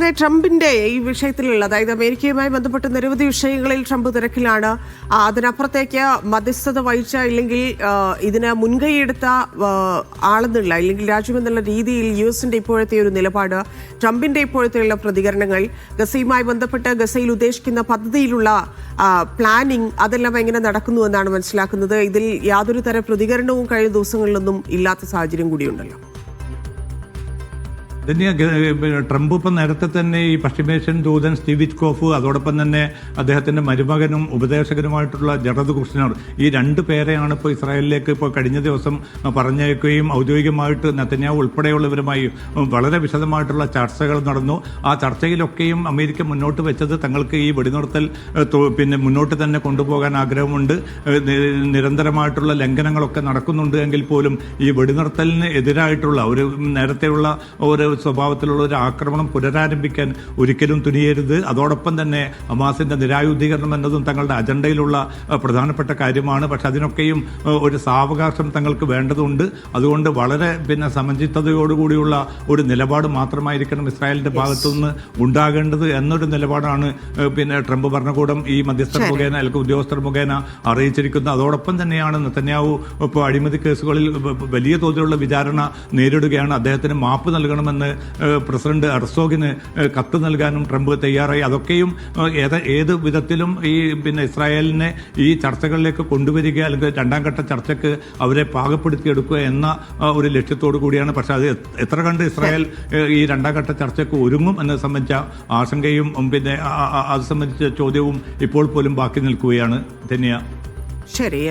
അതെ, ട്രംപിന്റെ ഈ വിഷയത്തിലുള്ള, അതായത് അമേരിക്കയുമായി ബന്ധപ്പെട്ട് നിരവധി വിഷയങ്ങളിൽ ട്രംപ് തിരക്കിലാണ്. അതിനപ്പുറത്തേക്ക് മധ്യസ്ഥത വഹിച്ച ഇല്ലെങ്കിൽ ഇതിന് മുൻകൈയെടുത്ത ആളെന്നുള്ള ഇല്ലെങ്കിൽ രാജ്യമെന്നുള്ള രീതിയിൽ യുഎസിന്റെ ഇപ്പോഴത്തെ ഒരു നിലപാട്, ട്രംപിന്റെ ഇപ്പോഴത്തെയുള്ള പ്രതികരണങ്ങൾ, ഗസയുമായി ബന്ധപ്പെട്ട് ഗസയിൽ ഉദ്ദേശിക്കുന്ന പദ്ധതിയിലുള്ള പ്ലാനിംഗ്, അതെല്ലാം എങ്ങനെ നടക്കുന്നു എന്നാണ് മനസ്സിലാക്കുന്നത്. ഇതിൽ യാതൊരു തരം പ്രതികരണവും കഴിഞ്ഞ ദിവസങ്ങളിലൊന്നും ഇല്ലാത്ത സാഹചര്യം കൂടിയുണ്ടല്ലോ. ട്രംപ് ഇപ്പം നേരത്തെ തന്നെ ഈ പശ്ചിമേഷ്യൻ ദൂതൻ സ്റ്റീവ് വിറ്റ്കോഫ്, അതോടൊപ്പം തന്നെ അദ്ദേഹത്തിന്റെ മരുമകനും ഉപദേശകനുമായിട്ടുള്ള ജറദ് കുഷ്നർ, ഈ രണ്ടു പേരെയാണ് ഇപ്പോൾ ഇസ്രായേലിലേക്ക് ഇപ്പോൾ കഴിഞ്ഞ ദിവസം പറഞ്ഞയക്കുകയും ഔദ്യോഗികമായിട്ട് നെതന്യാഹു ഉൾപ്പെടെയുള്ളവരുമായി വളരെ വിശദമായിട്ടുള്ള ചർച്ചകൾ നടന്നു. ആ ചർച്ചയിലൊക്കെയും അമേരിക്ക മുന്നോട്ട് വെച്ചത് തങ്ങൾക്ക് ഈ വെടിനിർത്തൽ മുന്നോട്ട് തന്നെ കൊണ്ടുപോകാൻ ആഗ്രഹമുണ്ട്. നിരന്തരമായിട്ടുള്ള ലംഘനങ്ങളൊക്കെ നടക്കുന്നുണ്ട് എങ്കിൽ പോലും ഈ വെടിനിർത്തലിന് എതിരായിട്ടുള്ള ഒരു നേരത്തെയുള്ള ഒരു സ്വഭാവത്തിലുള്ള ഒരു ആക്രമണം പുനരാരംഭിക്കാൻ ഒരിക്കലും തുനിയരുത്. അതോടൊപ്പം തന്നെ ഹമാസിന്റെ നിരായുധീകരണം എന്നതും തങ്ങളുടെ അജണ്ടയിലുള്ള പ്രധാനപ്പെട്ട കാര്യമാണ്. പക്ഷെ അതിനൊക്കെയും ഒരു സാവകാശം തങ്ങൾക്ക് വേണ്ടതുണ്ട്. അതുകൊണ്ട് വളരെ സമചിത്തതയോടുകൂടിയുള്ള ഒരു നിലപാട് മാത്രമായിരിക്കണം ഇസ്രായേലിന്റെ ഭാഗത്തുനിന്ന് ഉണ്ടാകേണ്ടത് എന്നൊരു നിലപാടാണ് ട്രംപ് ഭരണകൂടം ഈ മധ്യസ്ഥർ മുഖേന അല്ലെങ്കിൽ ഉദ്യോഗസ്ഥർ മുഖേന അറിയിച്ചിരിക്കുന്നത്. അതോടൊപ്പം തന്നെയാണ് നെതന്യാഹു ഇപ്പോൾ അഴിമതി കേസുകളിൽ വലിയ തോതിലുള്ള വിചാരണ നേരിടുകയാണ്. അദ്ദേഹത്തിന് മാപ്പ് നൽകണമെന്ന് പ്രസിഡന്റ് ഹെർസോഗിന് കത്ത് നൽകാനും ട്രംപ് തയ്യാറായി. അതൊക്കെയും ഏത് വിധത്തിലും ഈ ഇസ്രായേലിനെ ഈ ചർച്ചകളിലേക്ക് കൊണ്ടുവരിക അല്ലെങ്കിൽ രണ്ടാം ഘട്ട ചർച്ചയ്ക്ക് അവരെ പാകപ്പെടുത്തിയെടുക്കുക എന്ന ഒരു ലക്ഷ്യത്തോടു കൂടിയാണ്. പക്ഷെ അത് എത്ര കണ്ട് ഇസ്രായേൽ ഈ രണ്ടാം ഘട്ട ചർച്ചയ്ക്ക് ഒരുങ്ങും എന്നത് സംബന്ധിച്ച ആശങ്കയും അത് സംബന്ധിച്ച ചോദ്യവും ഇപ്പോൾ പോലും ബാക്കി നിൽക്കുകയാണ്. ധന്യ. ശരി.